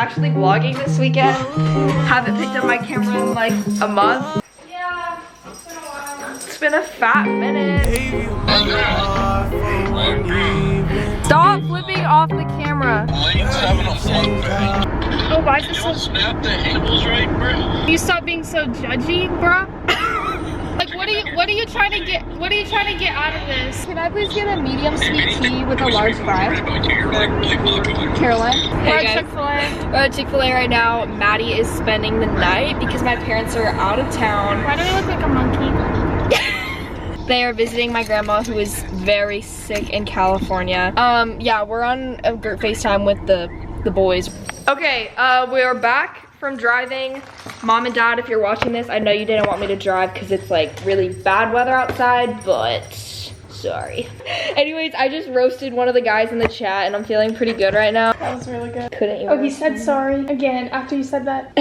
actually vlogging this weekend. Haven't picked up my camera in like a month. Yeah, it's been a while. It's been a fat minute. Stop flipping off the camera. Oh, why is this so... snap the angles right, bro? You stop being so judgy, bro. Like, what are you trying to get out of this? Can I please get a medium sweet tea with a large fry? Caroline? Hey guys. We're at Chick-fil-A right now. Maddie is spending the night because my parents are out of town. Why do I look like a monkey? They are visiting my grandma who is very sick in California. Yeah, we're on a group FaceTime with the boys. Okay, we are back from driving. Mom and Dad, if you're watching this, I know you didn't want me to drive because it's like really bad weather outside, but sorry. Anyways, I just roasted one of the guys in the chat and I'm feeling pretty good right now. That was really good. Couldn't you? Oh, he said sorry again after you said that.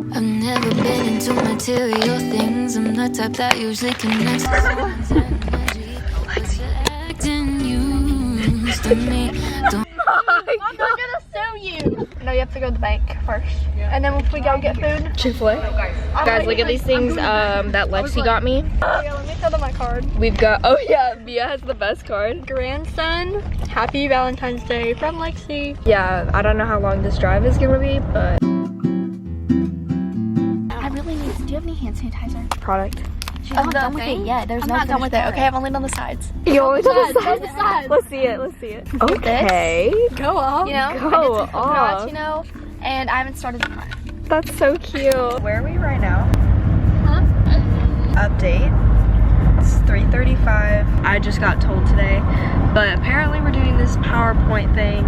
I've never been into material things. I'm the type that usually connects to someone's energy. Acting used to me. I'm not gonna sue you. No, you have to go to the bank first. Yeah. And then if we go get food. Chick-fil-A? Guys, look at these things that Lexi got me. Yeah, let me tell them my card. We've got, oh yeah, Mia has the best card. Grandson, happy Valentine's Day from Lexi. Yeah, I don't know how long this drive is gonna be, but. I really need, do you have any hand sanitizer? Product. I'm not done with it yet. I'm not done with it. Okay, I've only done the sides. You only done the sides? sides? Let's see it, let's see it. Okay. Go off. You know, go I did some off. you know, and I haven't started the front. That's so cute. Where are we right now? Huh? Update. It's 3:35. I just got told today, but apparently we're doing this PowerPoint thing.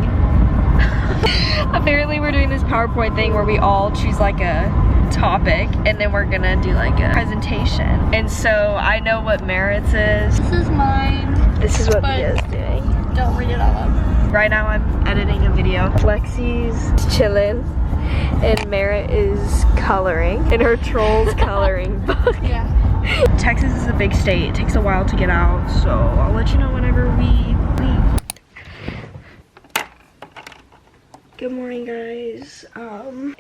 Apparently we're doing this PowerPoint thing where we all choose like a topic and then we're gonna do like a presentation. And so I know what Merritt's is. This is mine. This is what Mia's doing. Don't read it all up. Right now I'm editing a video. Lexi's chilling and Merritt is coloring in her Trolls coloring book. Yeah. Texas is a big state. It takes a while to get out, so I'll let you know whenever we leave. Good morning, guys.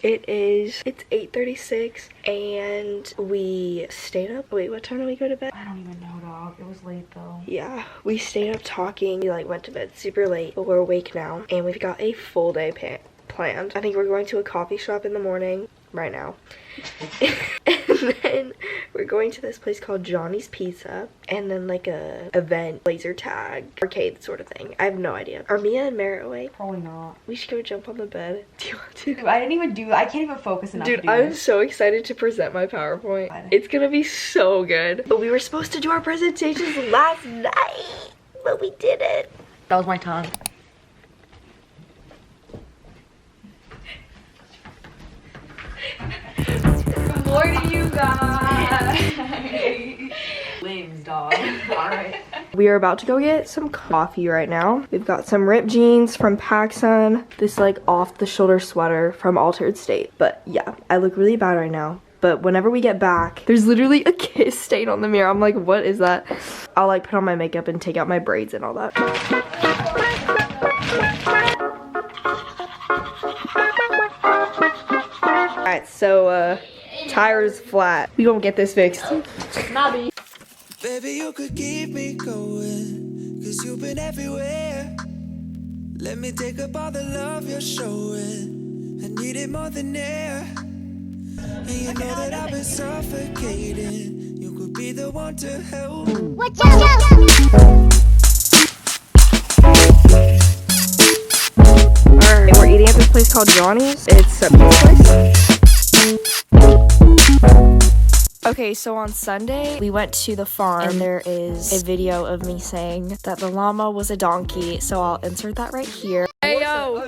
It's 8:36 and we stayed up. Wait, what time did we go to bed? I don't even know, dog. It was late though. Yeah, we stayed up talking. We like went to bed super late, but we're awake now and we've got a full day planned. I think we're going to a coffee shop in the morning right now. And then we're going to this place called Johnny's Pizza and then like a event, laser tag, arcade sort of thing. I have no idea. Are Mia and Merritt awake? Probably not. We should go jump on the bed. Do you want to? Dude, I can't even focus enough. Dude, to do I'm this. so excited to present my PowerPoint. It's gonna be so good. But we were supposed to do our presentations last night, but we didn't. That was my tongue. Good morning, you guys. Limbs, dog. Alright. We are about to go get some coffee right now. We've got some ripped jeans from PacSun, this like off the shoulder sweater from Altered State. But yeah, I look really bad right now. But whenever we get back, there's literally a kiss stain on the mirror. I'm like, what is that? I'll like put on my makeup and take out my braids and all that. Alright, so tire's flat. We gonna get this fixed. Nobby. Baby, you could keep me going, 'cause you've been everywhere. Let me take up all the love you're showing. I need it more than air. And you know that I've been suffocating. You could be the one to help. Watch out! Alright, we're eating at this place called Johnny's. It's a pizza place. Okay, so on Sunday, we went to the farm and there is a video of me saying that the llama was a donkey, so I'll insert that right here. Hey yo,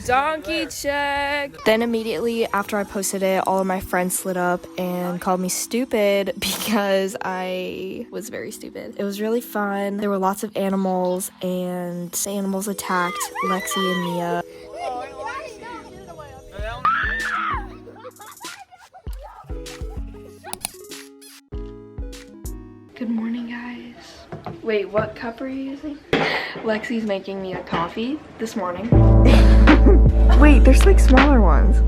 donkey check! Then immediately after I posted it, all of my friends slid up and called me stupid because I was very stupid. It was really fun. There were lots of animals and the animals attacked Lexi and Mia. Good morning, guys. Wait, what cup are you using? Lexi's making me a coffee this morning. Wait, there's like smaller ones.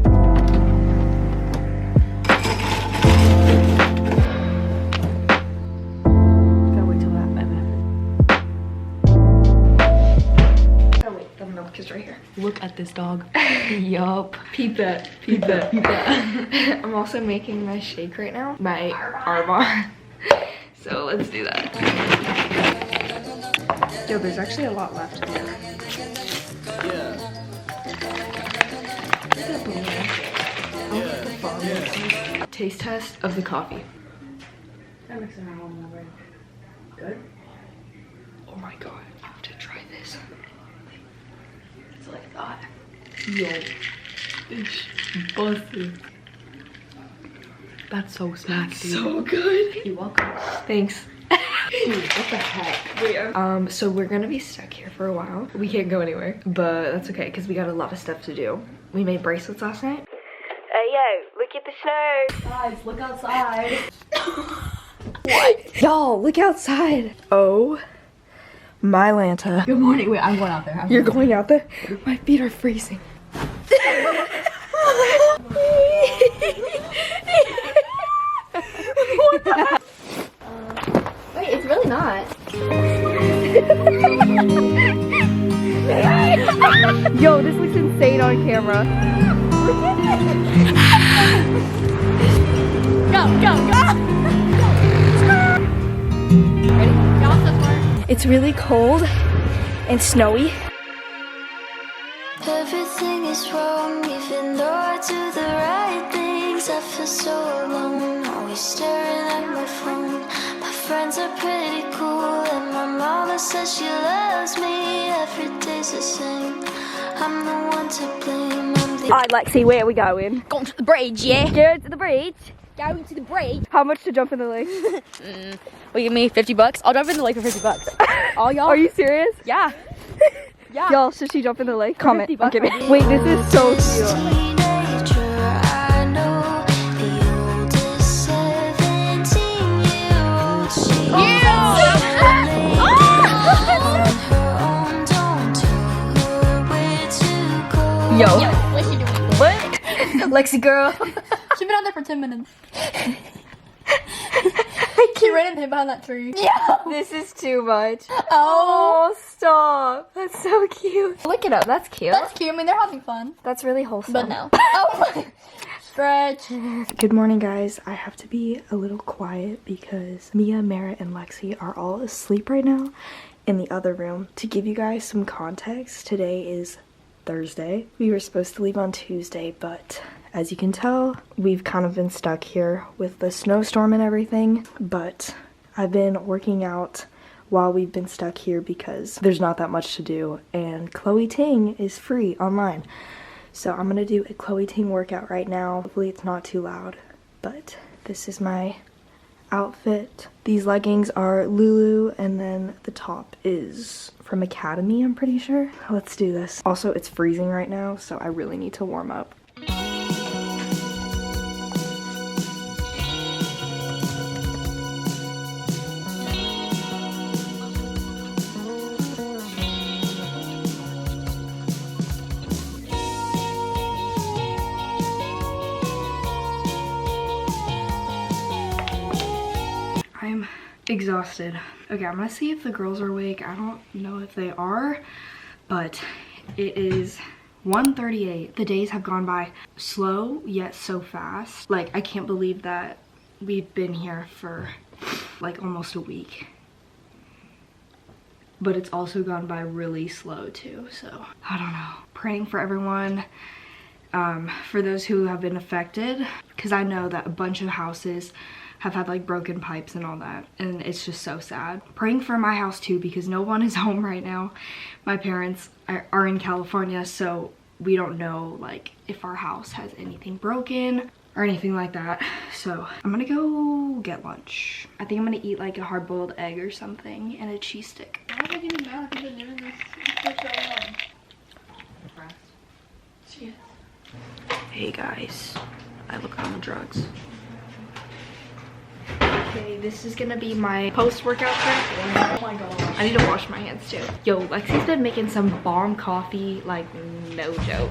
Gotta wait till that. Oh wait, the milk is right here. Look at this dog. Yup. Peep that, peep that, peep that. I'm also making my shake right now. My Arbonne. So let's do that. Yo, there's actually a lot left here. Taste test of the coffee. That makes it a home already. Good? Oh my god, I have to try this. It's like that. Yo, it's busted. That's so smack, dude. So good. You're welcome. Thanks. Dude, what the heck? Wait, so we're gonna be stuck here for a while. We can't go anywhere, but that's okay because we got a lot of stuff to do. We made bracelets last night. Hey yo, look at the snow. Guys, look outside. What? Y'all, look outside. Oh, my Lanta. Good morning. Wait, I'm going out there. You're going out there? My feet are freezing. Wait, it's really not. Yo, this looks insane on camera. It's really cold and snowy. Everything is wrong, even though I do the right things. I feel so alone, always staring at my phone. My friends are pretty cool, and my mama says she loves me. Every day's the same. I'm the one to blame. Alright, Lexi, where are we going? Going to the bridge, yeah? Going to the bridge. Going to the bridge. How much to jump in the lake? Will you give me 50 bucks? I'll jump in the lake for 50 bucks. All y'all? Are you serious? Yeah. Yeah. Y'all, should she jumb in the lake? Comment. 50 I'm bucks. kidding. Wait, this is so cute. I know the oldest 17-year-old. She Yo. What's she doing? What? Lexi girl. She's been out there for 10 minutes. She ran and hid behind that tree. Yeah. This is too much. Oh. Oh, stop. That's so cute. Look it up. That's cute. That's cute. I mean, they're having fun. That's really wholesome. But no. Oh. Stretch. Good morning, guys. I have to be a little quiet because Mia, Merritt, and Lexi are all asleep right now in the other room. To give you guys some context, today is Thursday. We were supposed to leave on Tuesday, but as you can tell, we've kind of been stuck here with the snowstorm and everything, but I've been working out while we've been stuck here because there's not that much to do, and Chloe Ting is free online. So I'm gonna do a Chloe Ting workout right now. Hopefully it's not too loud, but this is my outfit. These leggings are Lulu, and then the top is from Academy, I'm pretty sure. Let's do this. Also, it's freezing right now, so I really need to warm up. I'm exhausted. Okay, I'm gonna see if the girls are awake. I don't know if they are, but it is 1:38. The days have gone by slow, yet so fast. Like, I can't believe that we've been here for like almost a week. But it's also gone by really slow too, so I don't know. Praying for everyone, for those who have been affected, because I know that a bunch of houses have had like broken pipes and all that, and it's just so sad. Praying for my house too, because no one is home right now. My parents are in California, so we don't know like if our house has anything broken or anything like that. So I'm gonna go get lunch. I think I'm gonna eat like a hard-boiled egg or something and a cheese stick. Why are they getting mad? I've been doing this for so long. Cheers. Hey guys, I look on the drugs. Okay, this is gonna be my post-workout prep. Oh my god. I need to wash my hands too. Yo, Lexi's been making some bomb coffee, like no joke.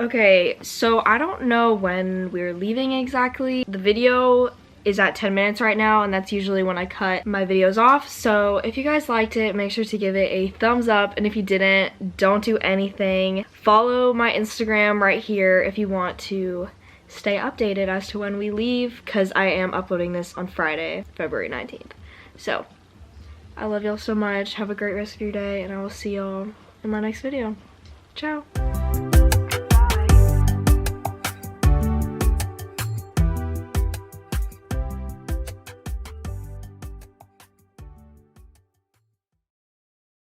Okay, so I don't know when we're leaving exactly. The video is at 10 minutes right now, and that's usually when I cut my videos off. So if you guys liked it, make sure to give it a thumbs up, and if you didn't, don't do anything. Follow my Instagram right here if you want to stay updated as to when we leave, because I am uploading this on Friday, February 19th. So I love y'all so much. Have a great rest of your day, and I will see y'all in my next video. Ciao.